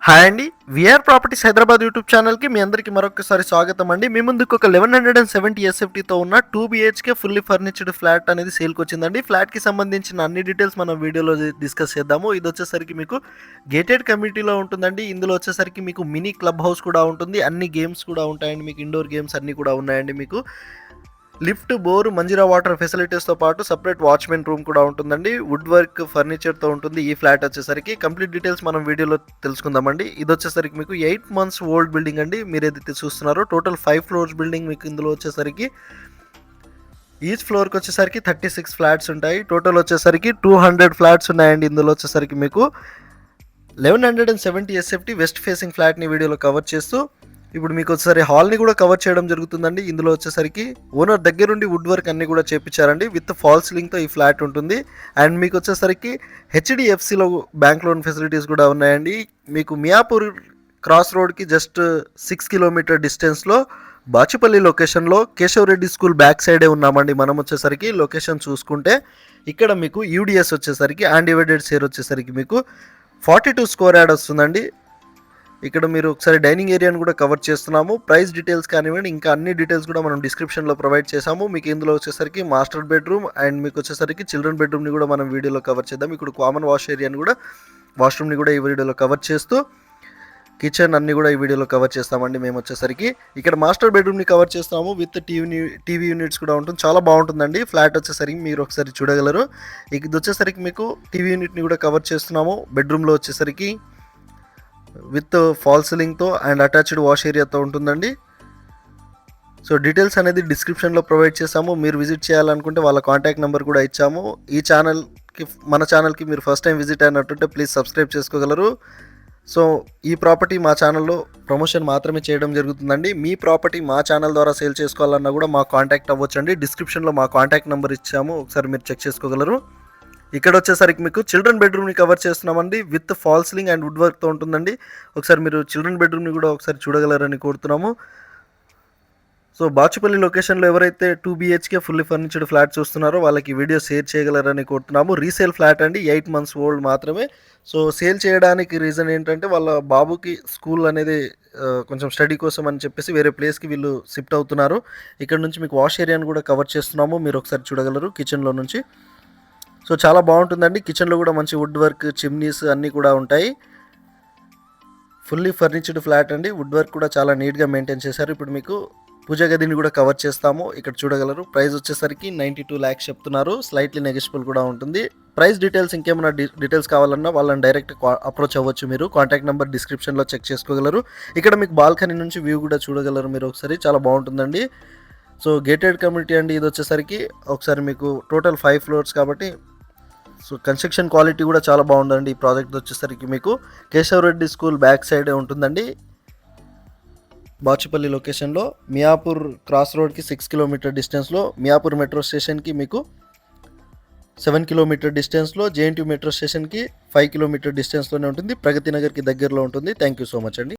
Hi అండి. VR properties Hyderabad YouTube ఛానల్కి మీ అందరికీ మరొకసారి స్వాగతం అండి. మీ ముందుకు ఒక 1170 ఎస్ఎఫ్టీతో ఉన్న 2 BHK ఫుల్లీ ఫర్నిచర్డ్ ఫ్లాట్ అనేది సేల్కి వచ్చిందండి. ఫ్లాట్కి సంబంధించిన అన్ని డీటెయిల్స్ మనం వీడియోలో డిస్కస్ చేద్దాము. ఇది వచ్చేసరికి మీకు గేటెడ్ కమ్యూనిటీలో ఉంటుందండి. ఇందులో వచ్చేసరికి మీకు మినీ క్లబ్ హౌస్ కూడా ఉంటుంది. అన్ని గేమ్స్ కూడా ఉంటాయండి. మీకు ఇండోర్ గేమ్స్ అన్నీ కూడా ఉన్నాయండి. మీకు లిఫ్ట్, బోర్, మంజీరా వాటర్ ఫెసిలిటీస్తో పాటు సపరేట్ వాచ్మెన్ రూమ్ కూడా ఉంటుందండి. వుడ్ వర్క్ ఫర్నిచర్తో ఉంటుంది ఈ ఫ్లాట్ వచ్చేసరికి. కంప్లీట్ డీటెయిల్స్ మనం వీడియోలో తెలుసుకుందామండి. ఇది వచ్చేసరికి మీకు 8 months ఓల్డ్ బిల్డింగ్ అండి. మీరు ఏదైతే చూస్తున్నారో టోటల్ 5 floors బిల్డింగ్. మీకు ఇందులో వచ్చేసరికి ఈచ్ ఫ్లోర్కి వచ్చేసరికి 36 ఫ్లాట్స్ ఉంటాయి. టోటల్ వచ్చేసరికి 200 ఫ్లాట్స్ ఉన్నాయండి. ఇందులో వచ్చేసరికి మీకు 1170 ఎస్ఎఫ్టీ వెస్ట్ ఫేసింగ్ ఫ్లాట్ని వీడియోలో కవర్ చేస్తూ ఇప్పుడు మీకు వచ్చేసరి హాల్ని కూడా కవర్ చేయడం జరుగుతుందండి. ఇందులో వచ్చేసరికి ఓనర్ దగ్గరుండి వుడ్ వర్క్ అన్ని కూడా చేపించారండి. విత్ ఫాల్ సీలింగ్తో ఈ ఫ్లాట్ ఉంటుంది. అండ్ మీకు వచ్చేసరికి హెచ్డిఎఫ్సిలో బ్యాంక్ లోన్ ఫెసిలిటీస్ కూడా ఉన్నాయండి. మీకు మియాపూర్ క్రాస్ రోడ్కి జస్ట్ 6 kilometer డిస్టెన్స్లో బాచుపల్లి లొకేషన్లో కేశవరెడ్డి స్కూల్ బ్యాక్ సైడే ఉన్నామండి. మనం వచ్చేసరికి లొకేషన్ చూసుకుంటే ఇక్కడ మీకు యూడిఎస్ వచ్చేసరికి అన్డివైడెడ్ షేర్ వచ్చేసరికి మీకు 42 square yard వస్తుందండి. ఇక్కడ మీరు ఒకసారి డైనింగ్ ఏరియాని కూడా కవర్ చేస్తున్నాము. ప్రైస్ డీటెయిల్స్ కానివ్వండి, ఇంకా అన్ని డీటెయిల్స్ కూడా మనం డిస్క్రిప్షన్లో ప్రొవైడ్ చేసాము. మీకు ఇందులో వచ్చేసరికి మాస్టర్ బెడ్రూమ్ అండ్ మీకు వచ్చేసరికి చిల్డ్రన్ బెడ్రూమ్ని కూడా మనం వీడియోలో కవర్ చేద్దాం. ఇక్కడ కామన్ వాష్ ఏరియాని కూడా, వాష్రూమ్ని కూడా ఈ వీడియోలో కవర్ చేస్తూ కిచెన్ అన్ని కూడా ఈ వీడియోలో కవర్ చేస్తామండి. మేము వచ్చేసరికి ఇక్కడ మాస్టర్ బెడ్రూమ్ని కవర్ చేస్తాము. విత్ టీవీ యూనిట్స్ కూడా ఉంటుంది. చాలా బాగుంటుందండి ఫ్లాట్ వచ్చేసరికి. మీరు ఒకసారి చూడగలరు. ఇది వచ్చేసరికి మీకు టీవీ యూనిట్ని కూడా కవర్ చేస్తున్నాము. బెడ్రూమ్లో వచ్చేసరికి విత్ ఫాల్ సీలింగ్తో అండ్ అటాచ్డ్ వాష్ ఏరియాతో ఉంటుందండి. సో డీటెయిల్స్ అనేది డిస్క్రిప్షన్లో ప్రొవైడ్ చేసాము. మీరు విజిట్ చేయాలనుకుంటే వాళ్ళ కాంటాక్ట్ నెంబర్ కూడా ఇచ్చాము. ఈ ఛానల్కి, మన ఛానల్కి మీరు ఫస్ట్ టైం విజిట్ అయినట్టుంటే ప్లీజ్ సబ్స్క్రైబ్ చేసుకోగలరు. సో ఈ ప్రాపర్టీ మా ఛానల్లో ప్రమోషన్ మాత్రమే చేయడం జరుగుతుందండి. మీ ప్రాపర్టీ మా ఛానల్ ద్వారా సేల్ చేసుకోవాలన్నా కూడా మా కాంటాక్ట్ అవ్వచ్చండి. డిస్క్రిప్షన్లో మా కాంటాక్ట్ నెంబర్ ఇచ్చాము, ఒకసారి మీరు చెక్ చేసుకోగలరు. ఇక్కడ వచ్చేసరికి మీకు చిల్డ్రన్ బెడ్రూమ్ని కవర్ చేస్తున్నామండి. With fall ceiling and wood వర్క్తో ఉంటుందండి. ఒకసారి మీరు చిల్డ్రన్ బెడ్రూమ్ని కూడా ఒకసారి చూడగలరని కోరుతున్నాము. సో బాచుపల్లి లొకేషన్లో ఎవరైతే 2 BHK ఫుల్లీ ఫర్నిచర్డ్ ఫ్లాట్ చూస్తున్నారో వాళ్ళకి వీడియో షేర్ చేయగలరని కోరుతున్నాము. రీసేల్ ఫ్లాట్ అండి, 8 months ఓల్డ్ మాత్రమే. సో సేల్ చేయడానికి రీజన్ ఏంటంటే వాళ్ళ బాబుకి స్కూల్ అనేది కొంచెం స్టడీ కోసం అని చెప్పేసి వేరే ప్లేస్కి వీళ్ళు షిఫ్ట్ అవుతున్నారు. ఇక్కడ నుంచి మీకు వాష్ ఏరియాని కూడా కవర్ చేస్తున్నాము. మీరు ఒకసారి చూడగలరు కిచెన్లో నుంచి. సో చాలా బాగుంటుందండి. కిచెన్లో కూడా మంచి వుడ్ వర్క్, చిమ్నీస్ అన్నీ కూడా ఉంటాయి. ఫుల్లీ ఫర్నిచర్డ్ ఫ్లాట్ అండి. వుడ్ వర్క్ కూడా చాలా నీట్గా మెయింటైన్ చేశారు. ఇప్పుడు మీకు పూజ గదిని కూడా కవర్ చేస్తాము. ఇక్కడ చూడగలరు. ప్రైస్ వచ్చేసరికి 92 lakhs చెప్తున్నారు. స్లైట్లీ నెగోషియబుల్ కూడా ఉంటుంది. ప్రైస్ డీటెయిల్స్ ఇంకేమైనా డీటెయిల్స్ కావాలన్నా వాళ్ళని డైరెక్ట్ అప్రోచ్ అవ్వచ్చు. మీరు కాంటాక్ట్ నెంబర్ డిస్క్రిప్షన్లో చెక్ చేసుకోగలరు. ఇక్కడ మీకు బాల్కనీ నుంచి వ్యూ కూడా చూడగలరు మీరు ఒకసారి. చాలా బాగుంటుందండి. సో గేటెడ్ కమ్యూనిటీ అండి ఇది వచ్చేసరికి. ఒకసారి మీకు టోటల్ 5 floors కాబట్టి సో కన్స్ట్రక్షన్ క్వాలిటీ కూడా చాలా బాగుందండి. ఈ ప్రాజెక్ట్ వచ్చేసరికి మీకు కేశవరెడ్డి స్కూల్ బ్యాక్ సైడే ఉంటుందండి. బాచుపల్లి లొకేషన్లో మియాపూర్ క్రాస్ రోడ్కి 6 kilometer డిస్టెన్స్లో, మియాపూర్ మెట్రో స్టేషన్కి మీకు 7 kilometer డిస్టెన్స్లో, JNT మెట్రో స్టేషన్కి 5 kilometer డిస్టెన్స్లోనే ఉంటుంది. ప్రగతి నగర్కి దగ్గరలో ఉంటుంది. థ్యాంక్ యూ సో మచ్ అండి.